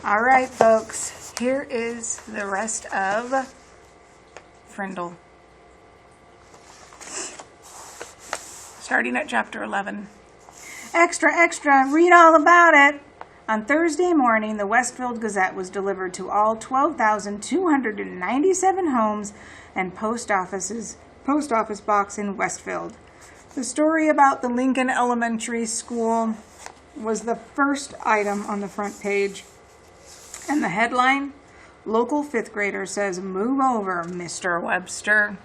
All right, folks, here is the rest of Frindle. Starting at chapter 11. Extra, extra, read all about it. On Thursday morning, the Westfield Gazette was delivered to all 12,297 homes and post office box in Westfield. The story about the Lincoln Elementary School was the first item on the front page. And the headline, local fifth grader says, "Move over, Mr. Webster."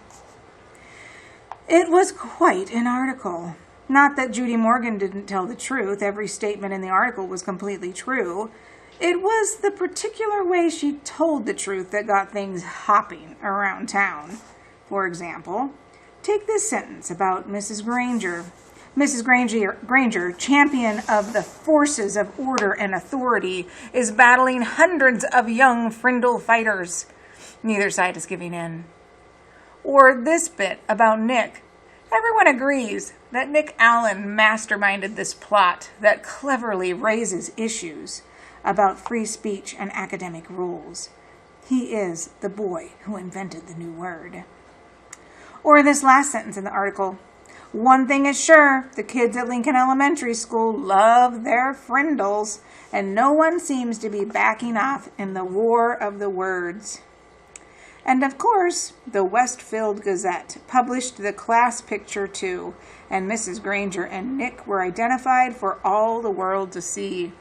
It was quite an article. Not that Judy Morgan didn't tell the truth. Every statement in the article was completely true. It was the particular way she told the truth that got things hopping around town. For example, take this sentence about Mrs. Granger. Mrs. Granger, champion of the forces of order and authority, is battling hundreds of young Frindle fighters. Neither side is giving in. Or this bit about Nick. Everyone agrees that Nick Allen masterminded this plot that cleverly raises issues about free speech and academic rules. He is the boy who invented the new word. Or this last sentence in the article. One thing is sure, the kids at Lincoln Elementary School love their Frindles, and no one seems to be backing off in the war of the words. And of course, the Westfield Gazette published the class picture too, and Mrs. Granger and Nick were identified for all the world to see.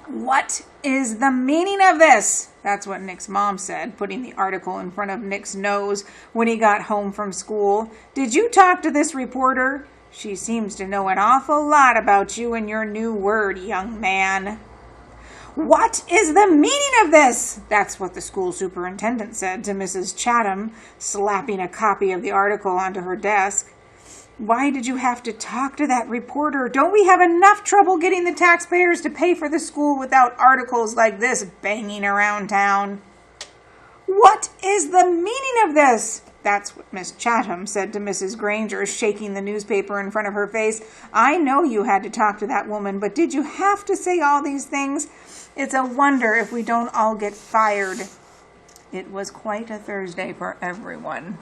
What is the meaning of this? That's what Nick's mom said, putting the article in front of Nick's nose when he got home from school. Did you talk to this reporter? She seems to know an awful lot about you and your new word, young man. What is the meaning of this? That's what the school superintendent said to Mrs. Chatham, slapping a copy of the article onto her desk. Why did you have to talk to that reporter? Don't we have enough trouble getting the taxpayers to pay for the school without articles like this banging around town? What is the meaning of this? That's what Miss Chatham said to Mrs. Granger, shaking the newspaper in front of her face. I know you had to talk to that woman, but did you have to say all these things? It's a wonder if we don't all get fired. It was quite a Thursday for everyone.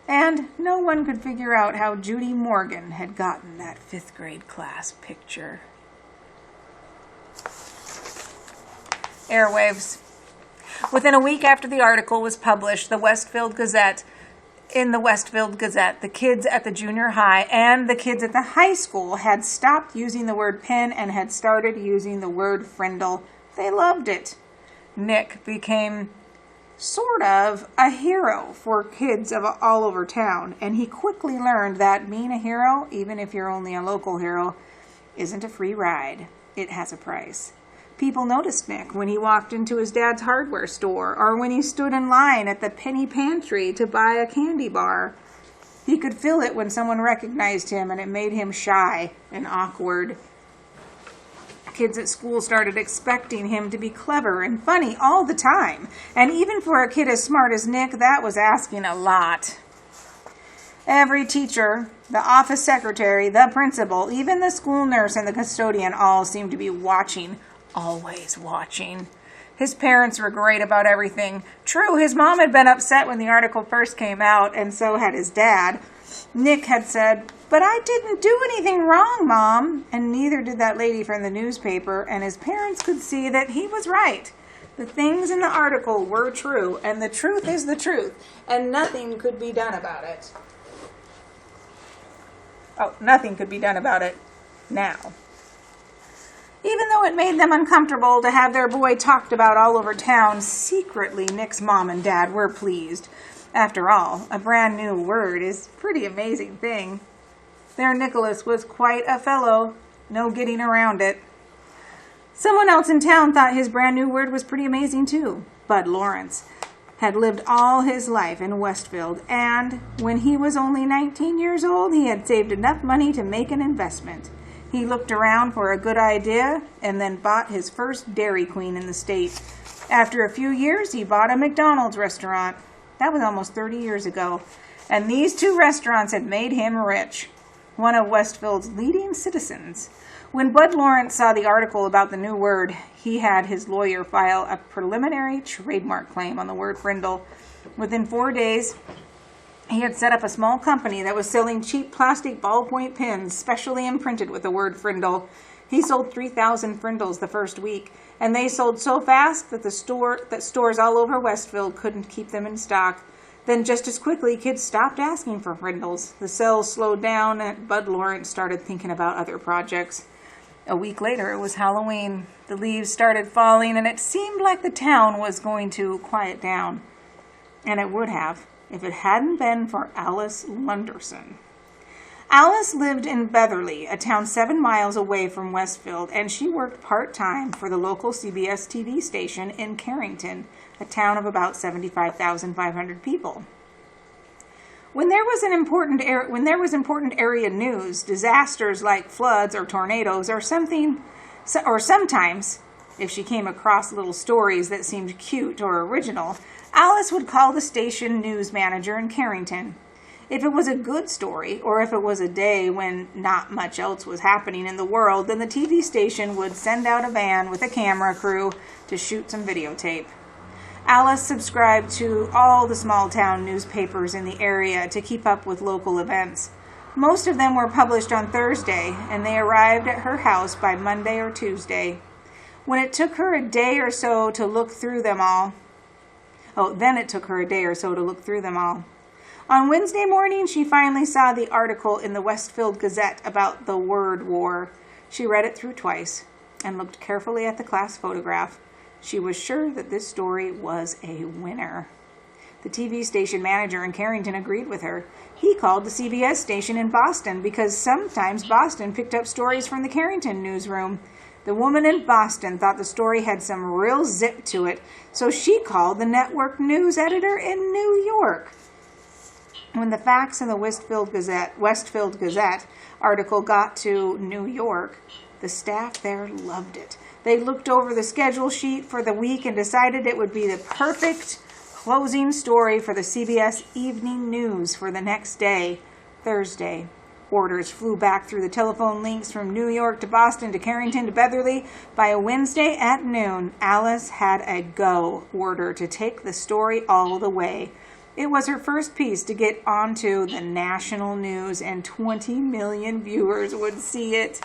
And no one could figure out how Judy Morgan had gotten that fifth grade class picture. Airwaves. Within a week after the article was published, in the Westfield Gazette, the kids at the junior high and the kids at the high school had stopped using the word pen and had started using the word Frindle. They loved it. Nick became sort of a hero for kids of all over town, and he quickly learned that being a hero, even if you're only a local hero, isn't a free ride. It has a price. People noticed Nick when he walked into his dad's hardware store or when he stood in line at the penny pantry to buy a candy bar. He could feel it when someone recognized him, and it made him shy and awkward. Kids at school started expecting him to be clever and funny all the time. And even for a kid as smart as Nick, that was asking a lot. Every teacher, the office secretary, the principal, even the school nurse and the custodian all seemed to be watching, always watching. His parents were great about everything. True, his mom had been upset when the article first came out, and so had his dad. Nick had said, "But I didn't do anything wrong, Mom," and neither did that lady from the newspaper, and his parents could see that he was right. The things in the article were true, and the truth is the truth, and nothing could be done about it. Nothing could be done about it now. Even though it made them uncomfortable to have their boy talked about all over town, secretly Nick's mom and dad were pleased. After all, a brand new word is a pretty amazing thing. Their Nicholas was quite a fellow, no getting around it. Someone else in town thought his brand new word was pretty amazing too. Bud Lawrence had lived all his life in Westfield, and when he was only 19 years old, he had saved enough money to make an investment. He looked around for a good idea and then bought his first Dairy Queen in the state. After a few years, he bought a McDonald's restaurant. That was almost 30 years ago. And these two restaurants had made him rich, one of Westfield's leading citizens. When Bud Lawrence saw the article about the new word, he had his lawyer file a preliminary trademark claim on the word Frindle. Within 4 days, he had set up a small company that was selling cheap plastic ballpoint pens specially imprinted with the word Frindle. He sold 3,000 Frindles the first week, and they sold so fast that stores all over Westfield couldn't keep them in stock. Then just as quickly, kids stopped asking for Frindles. The sales slowed down, and Bud Lawrence started thinking about other projects. A week later, it was Halloween. The leaves started falling, and it seemed like the town was going to quiet down. And it would have, if it hadn't been for Alice Lunderson. Alice lived in Beverly, a town 7 miles away from Westfield, and she worked part-time for the local CBS TV station in Carrington, a town of about 75,500 people. When there was important area news, disasters like floods or tornadoes or sometimes, if she came across little stories that seemed cute or original, Alice would call the station news manager in Carrington. If it was a good story, or if it was a day when not much else was happening in the world, then the TV station would send out a van with a camera crew to shoot some videotape. Alice subscribed to all the small town newspapers in the area to keep up with local events. Most of them were published on Thursday, and they arrived at her house by Monday or Tuesday. When it took her a day or so to look through them all, on Wednesday morning, she finally saw the article in the Westfield Gazette about the word war. She read it through twice and looked carefully at the class photograph. She was sure that this story was a winner. The TV station manager in Carrington agreed with her. He called the CBS station in Boston because sometimes Boston picked up stories from the Carrington newsroom. The woman in Boston thought the story had some real zip to it, so she called the network news editor in New York. When the facts in the Westfield Gazette article got to New York, the staff there loved it. They looked over the schedule sheet for the week and decided it would be the perfect closing story for the CBS Evening News for the next day, Thursday. Orders flew back through the telephone links from New York to Boston to Carrington to Beverly. By a Wednesday at noon, Alice had a go order to take the story all the way. It was her first piece to get onto the national news, and 20 million viewers would see it.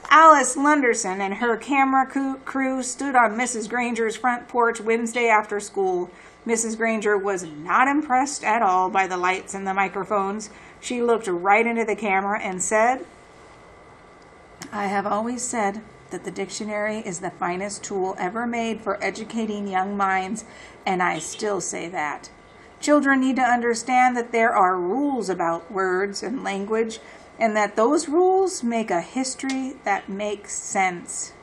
Alice Lunderson and her camera crew stood on Mrs. Granger's front porch Wednesday after school. Mrs. Granger was not impressed at all by the lights and the microphones. She looked right into the camera and said, "I have always said that the dictionary is the finest tool ever made for educating young minds, and I still say that. Children need to understand that there are rules about words and language, and that those rules make a history that makes sense.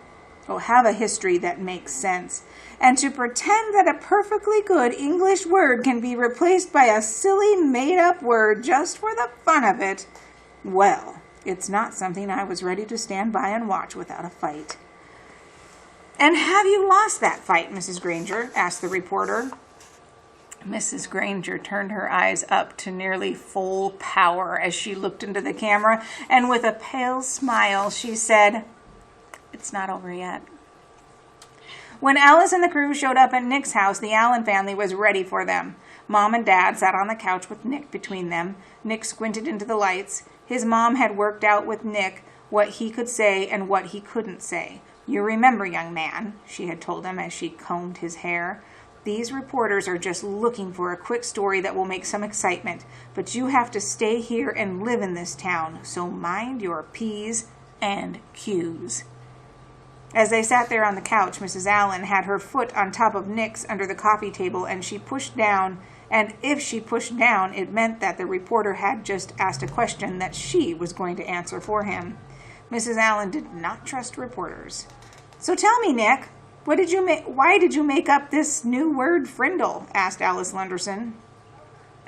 Have a history that makes sense. And to pretend that a perfectly good English word can be replaced by a silly made-up word just for the fun of it, well, it's not something I was ready to stand by and watch without a fight." "And have you lost that fight, Mrs. Granger?" asked the reporter. Mrs. Granger turned her eyes up to nearly full power as she looked into the camera, and with a pale smile, she said, "It's not over yet." When Alice and the crew showed up at Nick's house, the Allen family was ready for them. Mom and Dad sat on the couch with Nick between them. Nick squinted into the lights. His mom had worked out with Nick what he could say and what he couldn't say. "You remember, young man," she had told him as she combed his hair, "these reporters are just looking for a quick story that will make some excitement, but you have to stay here and live in this town, so mind your P's and Q's." As they sat there on the couch, Mrs. Allen had her foot on top of Nick's under the coffee table, and she pushed down, and if she pushed down, it meant that the reporter had just asked a question that she was going to answer for him. Mrs. Allen did not trust reporters. "So tell me, Nick, why did you make up this new word, Frindle?" asked Alice Lunderson.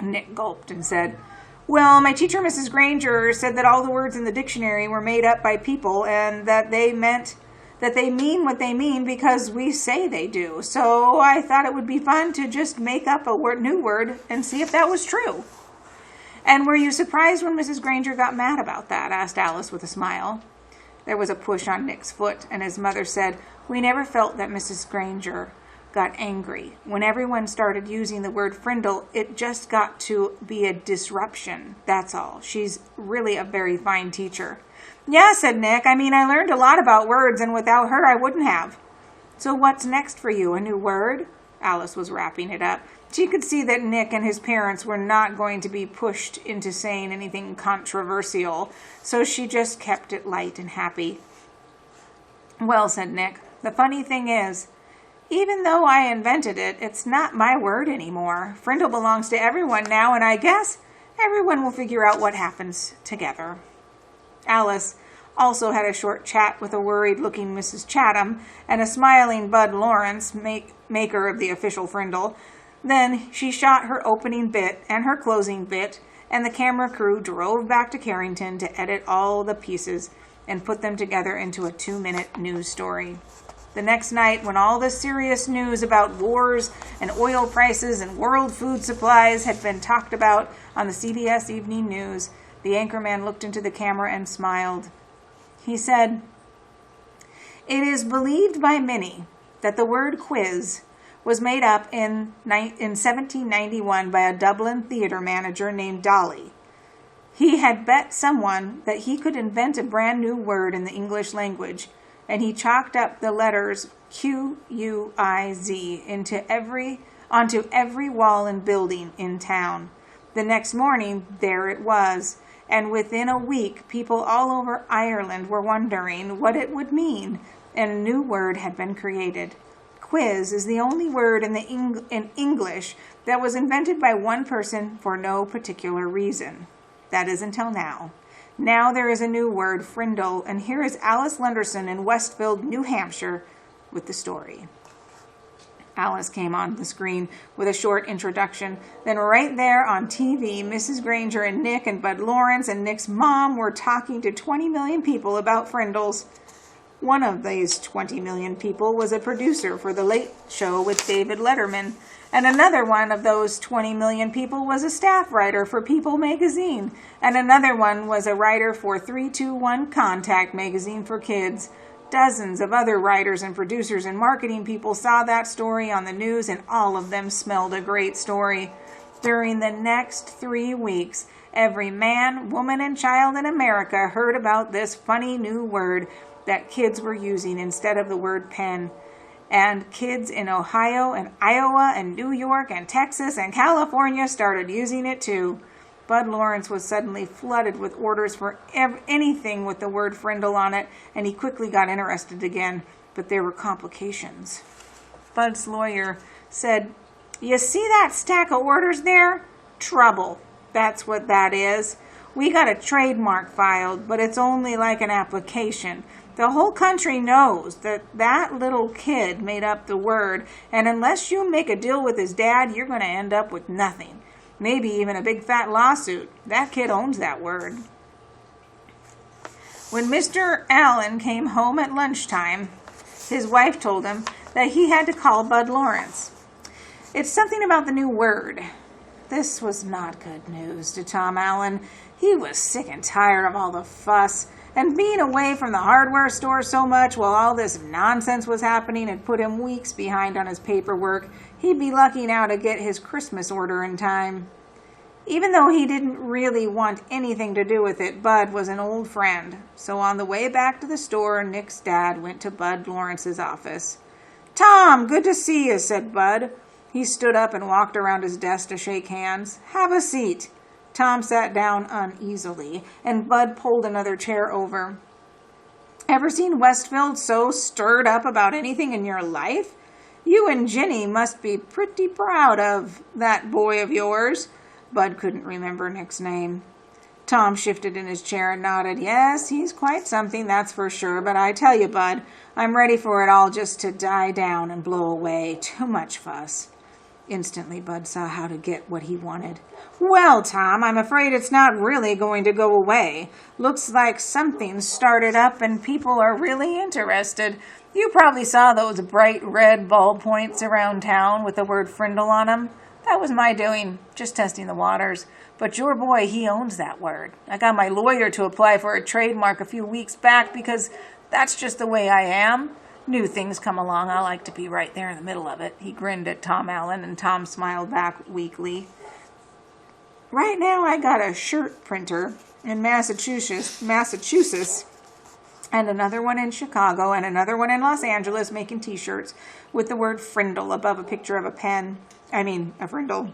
Nick gulped and said, "Well, my teacher, Mrs. Granger, said that all the words in the dictionary were made up by people and that they mean what they mean because we say they do. So I thought it would be fun to just make up a new word and see if that was true." "And were you surprised when Mrs. Granger got mad about that?" asked Alice with a smile. There was a push on Nick's foot, and his mother said, "We never felt that Mrs. Granger got angry. When everyone started using the word Frindle, it just got to be a disruption. That's all. She's really a very fine teacher." "Yeah," said Nick. "I mean, I learned a lot about words, and without her I wouldn't have." "So what's next for you? A new word?" Alice was wrapping it up. She could see that Nick and his parents were not going to be pushed into saying anything controversial, so she just kept it light and happy. "Well," said Nick, "the funny thing is, even though I invented it, it's not my word anymore. Frindle belongs to everyone now, and I guess everyone will figure out what happens together." Alice also had a short chat with a worried-looking Mrs. Chatham and a smiling Bud Lawrence, maker of the official Frindle. Then she shot her opening bit and her closing bit, and the camera crew drove back to Carrington to edit all the pieces and put them together into a 2-minute news story. The next night, when all the serious news about wars and oil prices and world food supplies had been talked about on the CBS Evening News, the anchorman looked into the camera and smiled. He said, "It is believed by many that the word quiz was made up in 1791 by a Dublin theater manager named Dolly. He had bet someone that he could invent a brand new word in the English language, and he chalked up the letters Q-U-I-Z onto every wall and building in town. The next morning, there it was, and within a week, people all over Ireland were wondering what it would mean, and a new word had been created. Quiz is the only word in English that was invented by one person for no particular reason. That is until now. Now there is a new word, Frindle, and here is Alice Lenderson in Westfield, New Hampshire, with the story." Alice came on the screen with a short introduction. Then right there on TV, Mrs. Granger and Nick and Bud Lawrence and Nick's mom were talking to 20 million people about Frindles. One of these 20 million people was a producer for The Late Show with David Letterman, and another one of those 20 million people was a staff writer for People magazine, and another one was a writer for 321 Contact magazine for kids. Dozens of other writers and producers and marketing people saw that story on the news, and all of them smelled a great story. During the next 3 weeks, every man, woman, and child in America heard about this funny new word that kids were using instead of the word pen. And kids in Ohio and Iowa and New York and Texas and California started using it too. Bud Lawrence was suddenly flooded with orders for anything with the word Frindle on it, and he quickly got interested again, but there were complications. Bud's lawyer said, "You see that stack of orders there? Trouble. That's what that is. We got a trademark filed, but it's only like an application. The whole country knows that that little kid made up the word, and unless you make a deal with his dad, you're going to end up with nothing. Maybe even a big fat lawsuit. That kid owns that word." When Mr. Allen came home at lunchtime, his wife told him that he had to call Bud Lawrence. "It's something about the new word." This was not good news to Tom Allen. He was sick and tired of all the fuss, and being away from the hardware store so much while all this nonsense was happening had put him weeks behind on his paperwork. He'd be lucky now to get his Christmas order in time. Even though he didn't really want anything to do with it, Bud was an old friend. So on the way back to the store, Nick's dad went to Bud Lawrence's office. "Tom, good to see you," said Bud. He stood up and walked around his desk to shake hands. "Have a seat." Tom sat down uneasily, and Bud pulled another chair over. "Ever seen Westfield so stirred up about anything in your life? You and Ginny must be pretty proud of that boy of yours." Bud couldn't remember Nick's name. Tom shifted in his chair and nodded. "Yes, he's quite something, that's for sure. But I tell you, Bud, I'm ready for it all just to die down and blow away. Too much fuss." Instantly, Bud saw how to get what he wanted. "Well, Tom, I'm afraid it's not really going to go away. Looks like something started up and people are really interested. You probably saw those bright red ballpoints around town with the word Frindle on them. That was my doing, just testing the waters. But your boy, he owns that word. I got my lawyer to apply for a trademark a few weeks back because that's just the way I am. New things come along, I like to be right there in the middle of it. He grinned at Tom Allen, and Tom smiled back weakly. Right now I got a shirt printer in Massachusetts, and another one in Chicago, and another one in Los Angeles making t-shirts with the word Frindle above a picture of a Frindle.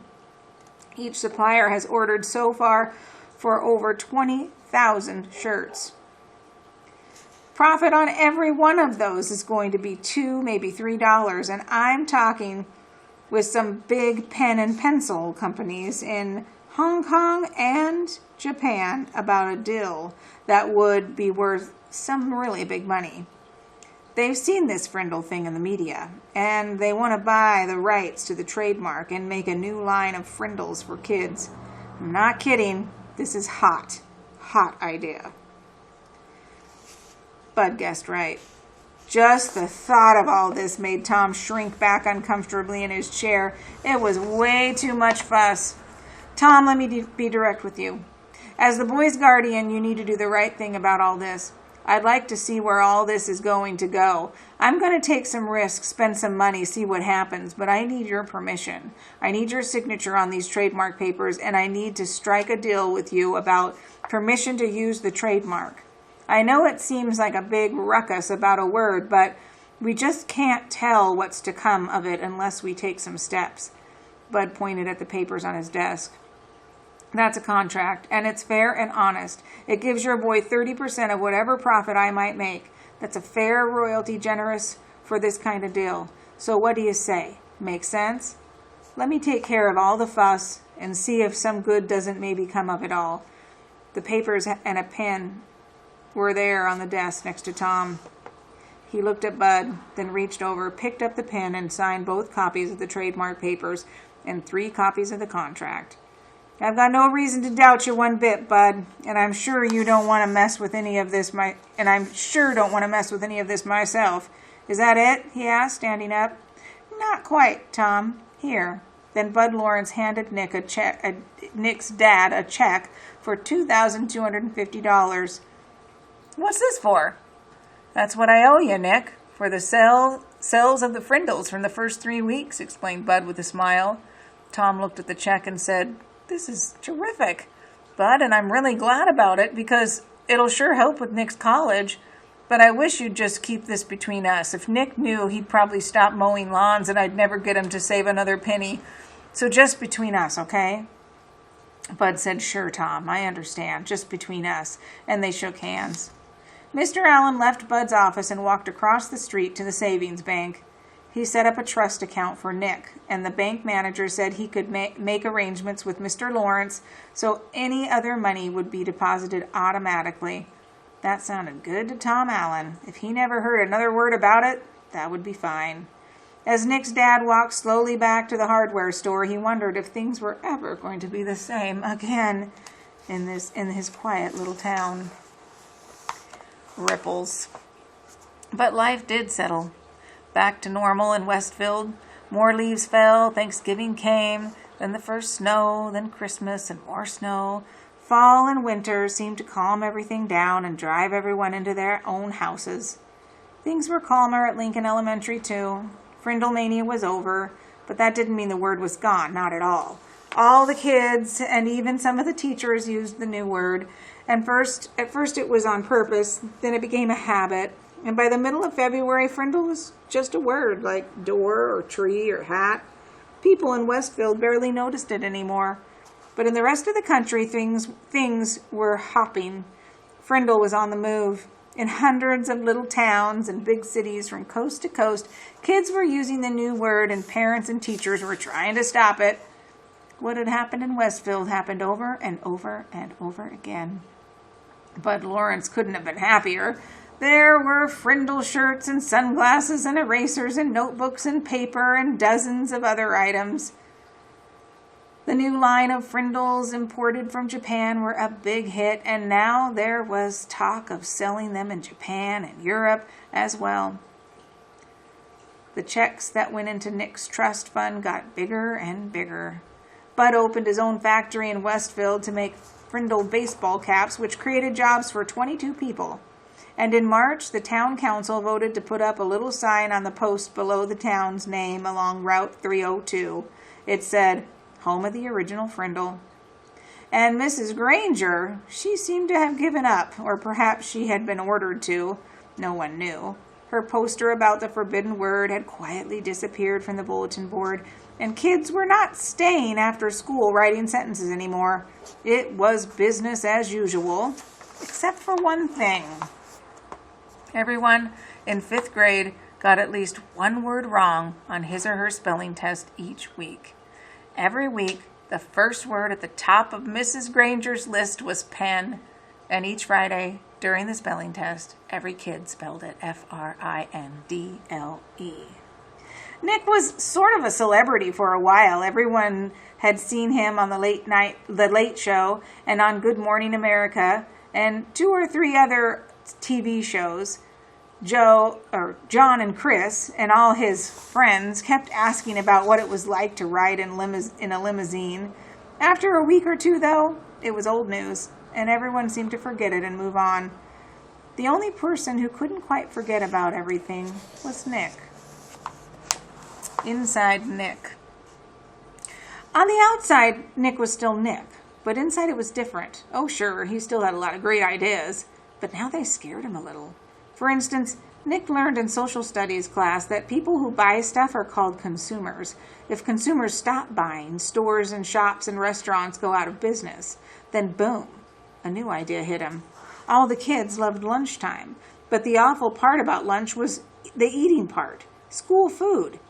Each supplier has ordered so far for over 20,000 shirts. Profit on every one of those is going to be $2, maybe $3, and I'm talking with some big pen and pencil companies in Hong Kong and Japan about a deal that would be worth some really big money. They've seen this Frindle thing in the media, and they want to buy the rights to the trademark and make a new line of Frindles for kids. I'm not kidding. This is hot idea. Bud guessed right. Just the thought of all this made Tom shrink back uncomfortably in his chair. It was way too much fuss. Tom, let me be direct with you. As the boy's guardian, you need to do the right thing about all this. I'd like to see where all this is going to go. I'm going to take some risks, spend some money, see what happens, but I need your permission. I need your signature on these trademark papers, and I need to strike a deal with you about permission to use the trademark. I know it seems like a big ruckus about a word, but we just can't tell what's to come of it unless we take some steps. Bud pointed at the papers on his desk. That's a contract, and it's fair and honest. It gives your boy 30% of whatever profit I might make. That's a fair royalty, generous for this kind of deal. So what do you say? Make sense? Let me take care of all the fuss and see if some good doesn't maybe come of it all. The papers and a pen were there on the desk next to Tom. He looked at Bud, then reached over, picked up the pen, and signed both copies of the trademark papers and 3 copies of the contract. I've got no reason to doubt you one bit, Bud, and I'm sure you don't want to mess with any of this myself. Is that it? He asked, standing up. Not quite, Tom. Here. Then Bud Lawrence handed Nick's dad a check for $2,250. What's this for? That's what I owe you, Nick, for the sales of the Frindles from the first 3 weeks, explained Bud with a smile. Tom looked at the check and said, This is terrific, Bud, and I'm really glad about it because it'll sure help with Nick's college, but I wish you'd just keep this between us. If Nick knew, he'd probably stop mowing lawns and I'd never get him to save another penny. So just between us, okay? Bud said, Sure, Tom, I understand, just between us, and they shook hands. Mr. Allen left Bud's office and walked across the street to the savings bank. He set up a trust account for Nick, and the bank manager said he could make arrangements with Mr. Lawrence so any other money would be deposited automatically. That sounded good to Tom Allen. If he never heard another word about it, that would be fine. As Nick's dad walked slowly back to the hardware store, he wondered if things were ever going to be the same again in his quiet little town. Ripples. But life did settle. Back to normal in Westfield. More leaves fell, Thanksgiving came, then the first snow, then Christmas and more snow. Fall and winter seemed to calm everything down and drive everyone into their own houses. Things were calmer at Lincoln Elementary, too. Frindle mania was over, but that didn't mean the word was gone, not at all. All the kids and even some of the teachers used the new word. And at first it was on purpose, then it became a habit. And by the middle of February, Frindle was just a word like door or tree or hat. People in Westfield barely noticed it anymore. But in the rest of the country, things were hopping. Frindle was on the move. In hundreds of little towns and big cities from coast to coast, kids were using the new word and parents and teachers were trying to stop it. What had happened in Westfield happened over and over and over again. Bud Lawrence couldn't have been happier. There were Frindle shirts and sunglasses and erasers and notebooks and paper and dozens of other items. The new line of Frindles imported from Japan were a big hit, and now there was talk of selling them in Japan and Europe as well. The checks that went into Nick's trust fund got bigger and bigger. Bud opened his own factory in Westfield to make Frindle baseball caps, which created jobs for 22 people. And in March, the town council voted to put up a little sign on the post below the town's name along Route 302. It said, "Home of the original Frindle." And Mrs. Granger, she seemed to have given up, or perhaps she had been ordered to. No one knew. Her poster about the forbidden word had quietly disappeared from the bulletin board, and kids were not staying after school writing sentences anymore. It was business as usual, except for one thing. Everyone in 5th grade got at least one word wrong on his or her spelling test each week. Every week, the first word at the top of Mrs. Granger's list was pen, and each Friday during the spelling test, every kid spelled it Frindle. Nick was sort of a celebrity for a while. Everyone had seen him on the Late Show and on Good Morning America and 2 or 3 other TV shows. John and Chris and all his friends kept asking about what it was like to ride in a limousine. After a week or two, though, it was old news, and everyone seemed to forget it and move on. The only person who couldn't quite forget about everything was Nick. Inside Nick. On the outside, Nick was still Nick, but inside it was different. Oh, sure, he still had a lot of great ideas, but now they scared him a little. For instance, Nick learned in social studies class that people who buy stuff are called consumers. If consumers stop buying, stores and shops and restaurants go out of business. Then boom, a new idea hit him. All the kids loved lunchtime, but the awful part about lunch was the eating part, school food.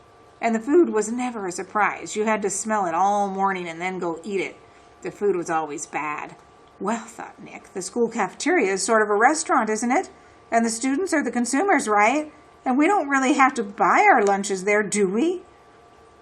And the food was never a surprise. You had to smell it all morning and then go eat it. The food was always bad. Well, thought Nick, the school cafeteria is sort of a restaurant, isn't it? And the students are the consumers, right? And we don't really have to buy our lunches there, do we?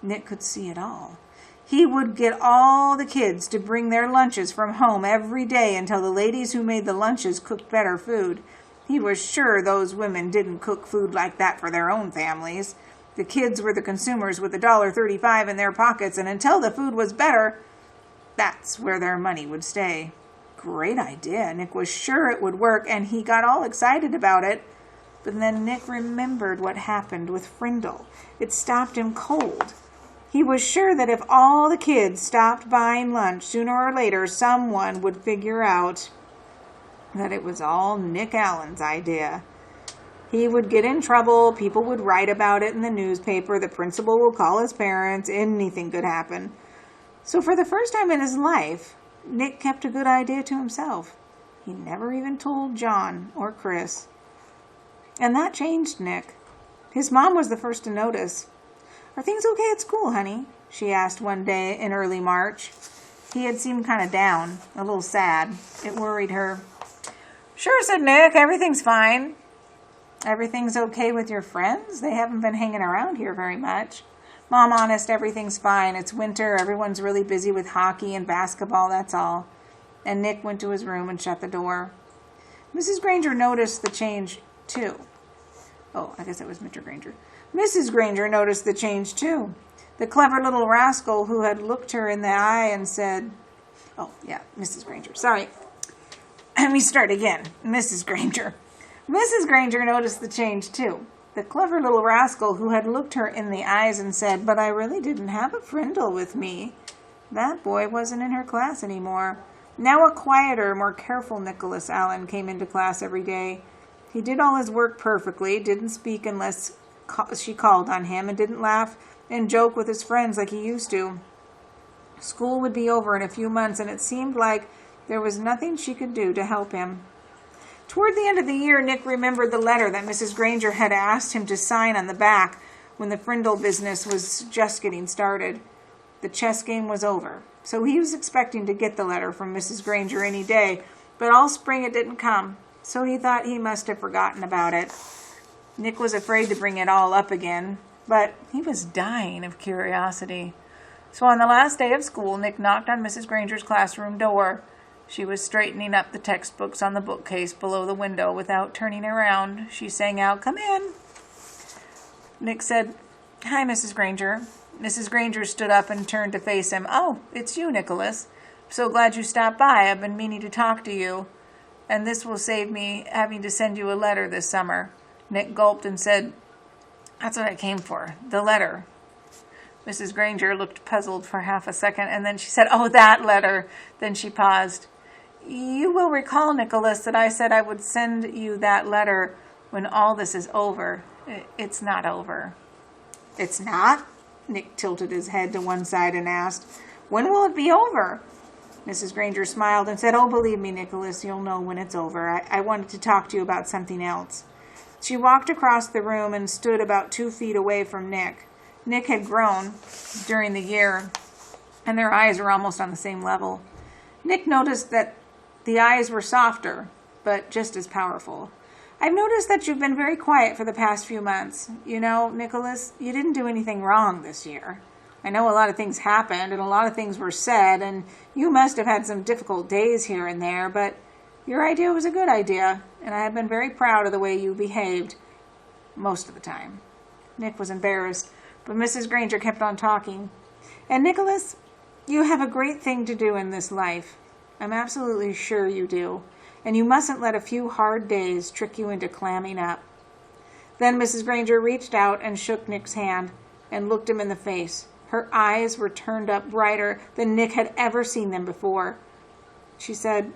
Nick could see it all. He would get all the kids to bring their lunches from home every day until the ladies who made the lunches cooked better food. He was sure those women didn't cook food like that for their own families. The kids were the consumers with $1.35 in their pockets, and until the food was better, that's where their money would stay. Great idea. Nick was sure it would work, and he got all excited about it. But then Nick remembered what happened with Frindle. It stopped him cold. He was sure that if all the kids stopped buying lunch, sooner or later someone would figure out that it was all Nick Allen's idea. He would get in trouble, people would write about it in the newspaper, the principal would call his parents, anything could happen. So for the first time in his life, Nick kept a good idea to himself. He never even told John or Chris. And that changed Nick. His mom was the first to notice. "Are things okay at school, honey?" she asked one day in early March. He had seemed kind of down, a little sad. It worried her. "Sure," said Nick. "Everything's fine." "Everything's okay with your friends? They haven't been hanging around here very much." "Mom, honest, everything's fine. It's winter. Everyone's really busy with hockey and basketball, that's all." And Nick went to his room and shut the door. Mrs. Granger noticed the change, too. Oh, I guess it was Mr. Granger. Mrs. Granger noticed the change, too. The clever little rascal who had looked her in the eye and said, Mrs. Granger. Sorry. Let me start again. Mrs. Granger. Mrs. Granger noticed the change, too. The clever little rascal who had looked her in the eyes and said, "But I really didn't have a Frindle with me." That boy wasn't in her class anymore. Now a quieter, more careful Nicholas Allen came into class every day. He did all his work perfectly, didn't speak unless she called on him, and didn't laugh and joke with his friends like he used to. School would be over in a few months, and it seemed like there was nothing she could do to help him. Toward the end of the year, Nick remembered the letter that Mrs. Granger had asked him to sign on the back when the Frindle business was just getting started. The chess game was over, so he was expecting to get the letter from Mrs. Granger any day, but all spring it didn't come, so he thought he must have forgotten about it. Nick was afraid to bring it all up again, but he was dying of curiosity. So on the last day of school, Nick knocked on Mrs. Granger's classroom door. She was straightening up the textbooks on the bookcase below the window. Without turning around, she sang out, "Come in." Nick said, "Hi, Mrs. Granger." Mrs. Granger stood up and turned to face him. "Oh, it's you, Nicholas. So glad you stopped by. I've been meaning to talk to you, and this will save me having to send you a letter this summer." Nick gulped and said, "That's what I came for, the letter." Mrs. Granger looked puzzled for half a second, and then she said, "Oh, that letter." Then she paused. "You will recall, Nicholas, that I said I would send you that letter when all this is over. It's not over." "It's not?" Nick tilted his head to one side and asked, "When will it be over?" Mrs. Granger smiled and said, "Oh, believe me, Nicholas, you'll know when it's over. I wanted to talk to you about something else." She walked across the room and stood about 2 feet away from Nick. Nick had grown during the year, and their eyes were almost on the same level. Nick noticed that the eyes were softer, but just as powerful. "I've noticed that you've been very quiet for the past few months. You know, Nicholas, you didn't do anything wrong this year. I know a lot of things happened and a lot of things were said, and you must have had some difficult days here and there, but your idea was a good idea, and I have been very proud of the way you behaved most of the time." Nick was embarrassed, but Mrs. Granger kept on talking. "And Nicholas, you have a great thing to do in this life. I'm absolutely sure you do. And you mustn't let a few hard days trick you into clamming up." Then Mrs. Granger reached out and shook Nick's hand and looked him in the face. Her eyes were turned up brighter than Nick had ever seen them before. She said,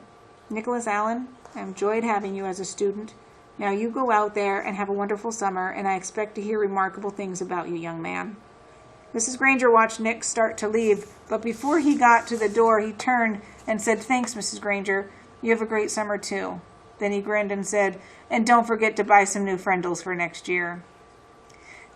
"Nicholas Allen, I enjoyed having you as a student. Now you go out there and have a wonderful summer, and I expect to hear remarkable things about you, young man." Mrs. Granger watched Nick start to leave, but before he got to the door, he turned and said, "Thanks, Mrs. Granger. You have a great summer, too." Then he grinned and said, "And don't forget to buy some new Frindles for next year."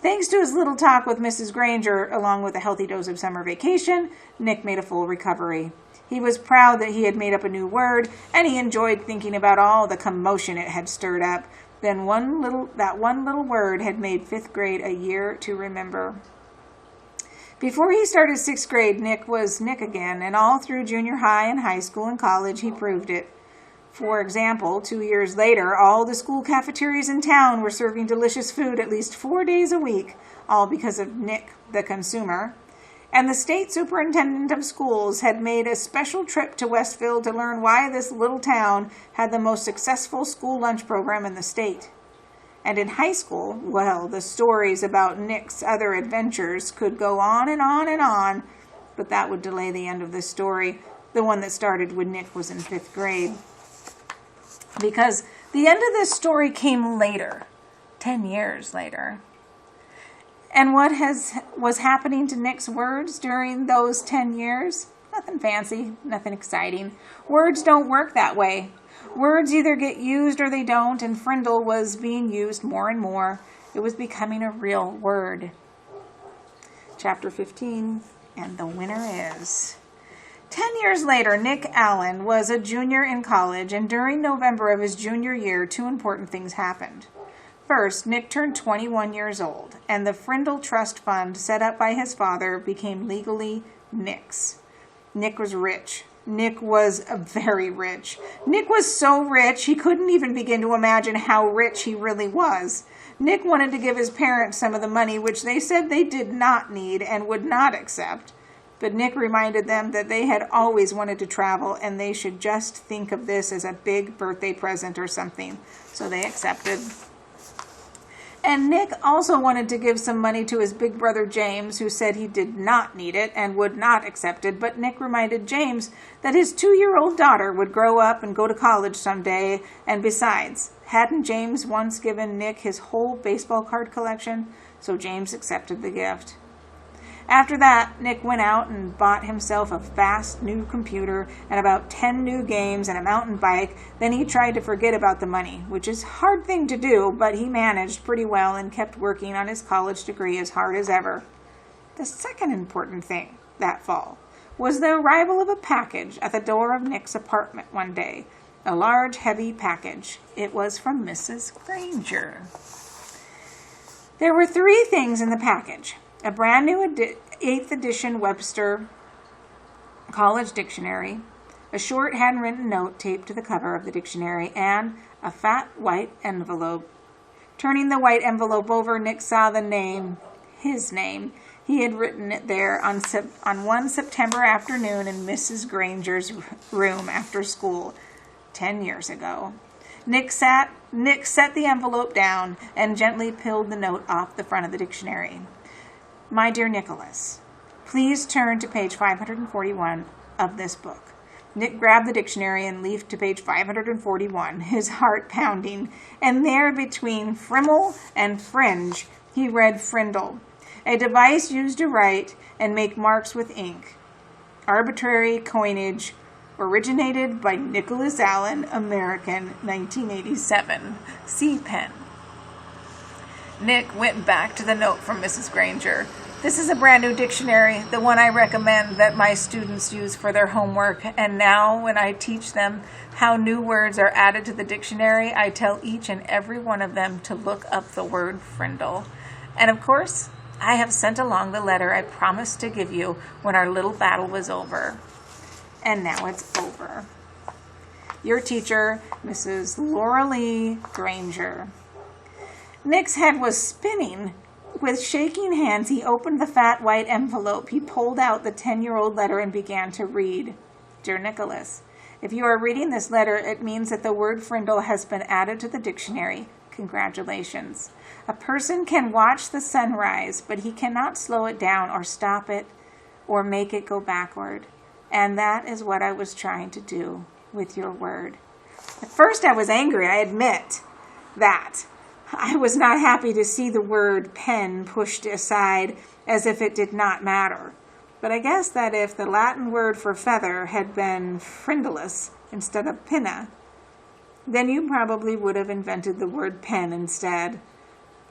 Thanks to his little talk with Mrs. Granger, along with a healthy dose of summer vacation, Nick made a full recovery. He was proud that he had made up a new word, and he enjoyed thinking about all the commotion it had stirred up. Then that one little word had made 5th grade a year to remember. Before he started 6th grade, Nick was Nick again, and all through junior high and high school and college, he proved it. For example, 2 years later, all the school cafeterias in town were serving delicious food at least 4 days a week, all because of Nick, the consumer. And the state superintendent of schools had made a special trip to Westfield to learn why this little town had the most successful school lunch program in the state. And in high school, well, the stories about Nick's other adventures could go on and on and on, but that would delay the end of this story, the one that started when Nick was in 5th grade. Because the end of this story came later, 10 years later. And what was happening to Nick's words during those 10 years? Nothing fancy, nothing exciting. Words don't work that way. Words either get used or they don't, and Frindle was being used more and more. It was becoming a real word. Chapter 15, and the winner is... 10 years later, Nick Allen was a junior in college, and during November of his junior year, 2 important things happened. First, Nick turned 21 years old, and the Frindle Trust Fund set up by his father became legally Nick's. Nick was rich. Nick was very rich. Nick was so rich he couldn't even begin to imagine how rich he really was. Nick wanted to give his parents some of the money, which they said they did not need and would not accept. But Nick reminded them that they had always wanted to travel and they should just think of this as a big birthday present or something. So they accepted. And Nick also wanted to give some money to his big brother James, who said he did not need it and would not accept it. But Nick reminded James that his 2-year-old daughter would grow up and go to college someday. And besides, hadn't James once given Nick his whole baseball card collection? So James accepted the gift. After that, Nick went out and bought himself a fast new computer and about 10 new games and a mountain bike. Then he tried to forget about the money, which is a hard thing to do, but he managed pretty well and kept working on his college degree as hard as ever. The second important thing that fall was the arrival of a package at the door of Nick's apartment one day. A large, heavy package. It was from Mrs. Granger. There were 3 things in the package. A brand new 8th edition Webster College Dictionary, a short handwritten note taped to the cover of the dictionary, and a fat white envelope. Turning the white envelope over, Nick saw the name his name. He had written it there on one September afternoon in Mrs. Granger's room after school 10 years ago. Nick set the envelope down and gently peeled the note off the front of the dictionary. My dear Nicholas, please turn to page 541 of this book. Nick grabbed the dictionary and leafed to page 541, his heart pounding, and there between Frimmel and fringe, he read Frindle, a device used to write and make marks with ink. Arbitrary coinage, originated by Nicholas Allen, American, 1987. C. Pen. Nick went back to the note from Mrs. Granger. This is a brand new dictionary, the one I recommend that my students use for their homework. And now when I teach them how new words are added to the dictionary, I tell each and every one of them to look up the word Frindle. And of course, I have sent along the letter I promised to give you when our little battle was over. And now it's over. Your teacher, Mrs. Laura Lee Granger. Nick's head was spinning. With shaking hands, he opened the fat white envelope. He pulled out the 10-year-old letter and began to read. Dear Nicholas, if you are reading this letter, it means that the word Frindle has been added to the dictionary. Congratulations. A person can watch the sunrise, but he cannot slow it down or stop it or make it go backward. And that is what I was trying to do with your word. At first I was angry, I admit that. I was not happy to see the word pen pushed aside as if it did not matter. But I guess that if the Latin word for feather had been frindulus instead of pinna, then you probably would have invented the word pen instead.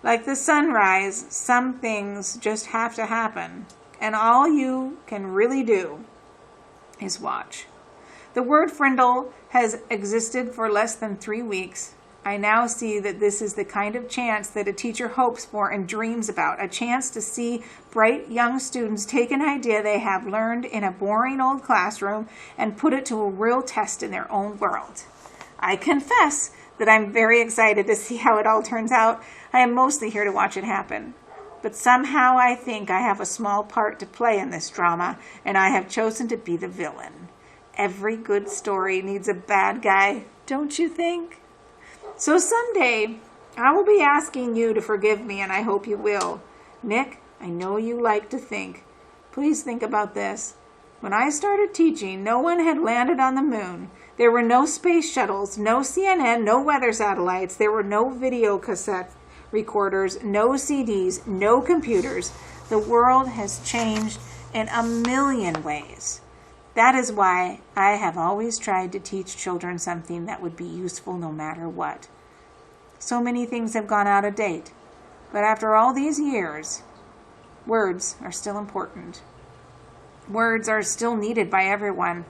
Like the sunrise, some things just have to happen, and all you can really do is watch. The word Frindle has existed for less than 3 weeks. I now see that this is the kind of chance that a teacher hopes for and dreams about, a chance to see bright young students take an idea they have learned in a boring old classroom and put it to a real test in their own world. I confess that I'm very excited to see how it all turns out. I am mostly here to watch it happen. But somehow I think I have a small part to play in this drama, and I have chosen to be the villain. Every good story needs a bad guy, don't you think? So someday, I will be asking you to forgive me, and I hope you will. Nick, I know you like to think. Please think about this. When I started teaching, no one had landed on the moon. There were no space shuttles, no CNN, no weather satellites. There were no video cassette recorders, no CDs, no computers. The world has changed in a million ways. That is why I have always tried to teach children something that would be useful no matter what. So many things have gone out of date, but after all these years, words are still important. Words are still needed by everyone.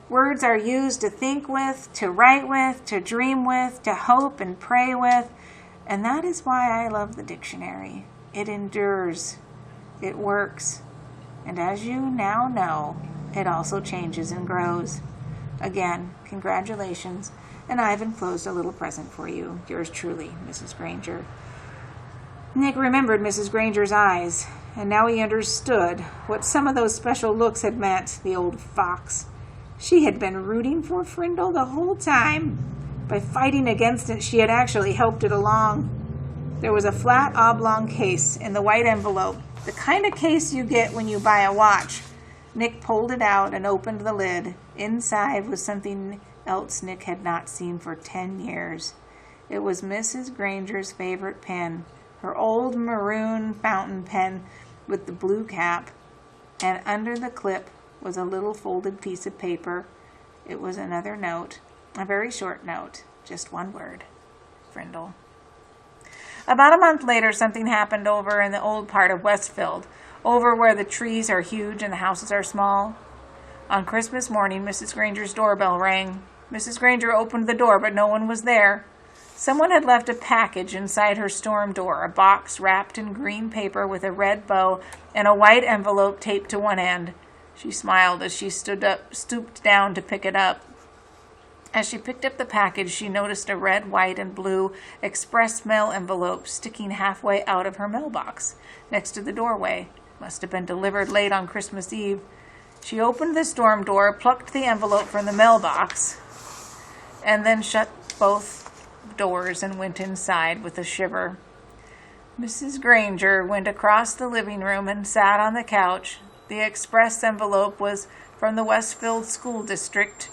Words are used to think with, to write with, to dream with, to hope and pray with, and that is why I love the dictionary. It endures. It works. And as you now know, it also changes and grows. Again, congratulations, and I've enclosed a little present for you. Yours truly, Mrs. Granger. Nick remembered Mrs. Granger's eyes, and now he understood what some of those special looks had meant, the old fox. She had been rooting for Frindle the whole time. By fighting against it, she had actually helped it along. There was a flat oblong case in the white envelope, the kind of case you get when you buy a watch. Nick pulled it out and opened the lid. Inside was something else Nick had not seen for 10 years. It was Mrs. Granger's favorite pen, her old maroon fountain pen with the blue cap, and under the clip was a little folded piece of paper. It was another note, a very short note, just one word, Frindle. About a month later, something happened over in the old part of Westfield, over where the trees are huge and the houses are small. On Christmas morning, Mrs. Granger's doorbell rang. Mrs. Granger opened the door, but no one was there. Someone had left a package inside her storm door, a box wrapped in green paper with a red bow and a white envelope taped to one end. She smiled as she stooped down to pick it up. As she picked up the package, she noticed a red, white, and blue express mail envelope sticking halfway out of her mailbox, next to the doorway. It must have been delivered late on Christmas Eve. She opened the storm door, plucked the envelope from the mailbox, and then shut both doors and went inside with a shiver. Mrs. Granger went across the living room and sat on the couch. The express envelope was from the Westfield School District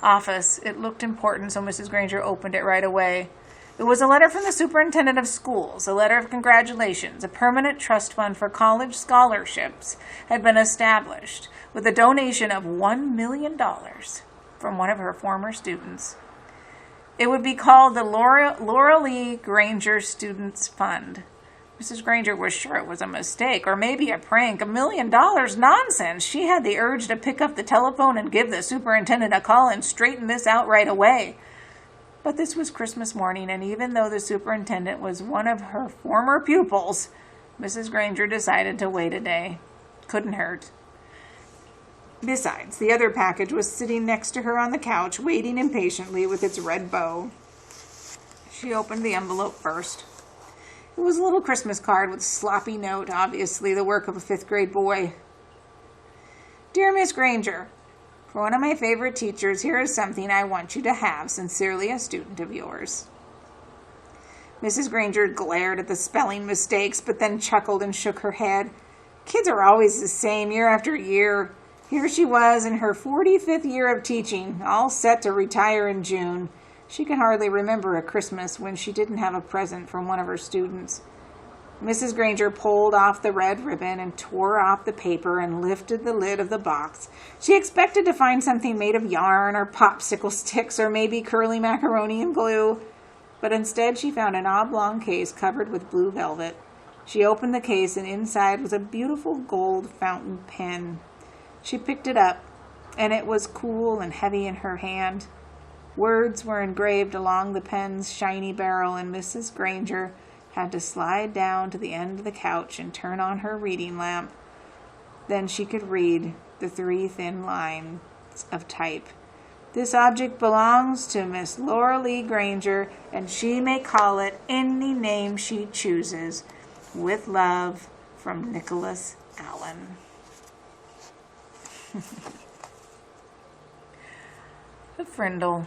office. It looked important, so Mrs. Granger opened it right away. It was a letter from the superintendent of schools, a letter of congratulations. A permanent trust fund for college scholarships had been established with a donation of $1 million from one of her former students. It would be called the Laura Lee Granger Students Fund. Mrs. Granger was sure it was a mistake, or maybe a prank. $1 million? Nonsense! She had the urge to pick up the telephone and give the superintendent a call and straighten this out right away. But this was Christmas morning, and even though the superintendent was one of her former pupils, Mrs. Granger decided to wait a day. Couldn't hurt. Besides, the other package was sitting next to her on the couch, waiting impatiently with its red bow. She opened the envelope first. It was a little Christmas card with a sloppy note, obviously the work of a 5th grade boy. Dear Miss Granger, for one of my favorite teachers, here is something I want you to have. Sincerely, a student of yours. Mrs. Granger glared at the spelling mistakes, but then chuckled and shook her head. Kids are always the same, year after year. Here she was in her 45th year of teaching, all set to retire in June. She could hardly remember a Christmas when she didn't have a present from one of her students. Mrs. Granger pulled off the red ribbon and tore off the paper and lifted the lid of the box. She expected to find something made of yarn or popsicle sticks or maybe curly macaroni and glue, but instead she found an oblong case covered with blue velvet. She opened the case, and inside was a beautiful gold fountain pen. She picked it up, and it was cool and heavy in her hand. Words were engraved along the pen's shiny barrel, and Mrs. Granger had to slide down to the end of the couch and turn on her reading lamp. Then she could read the 3 thin lines of type. This object belongs to Miss Laura Lee Granger, and she may call it any name she chooses. With love, from Nicholas Allen. The Frindle.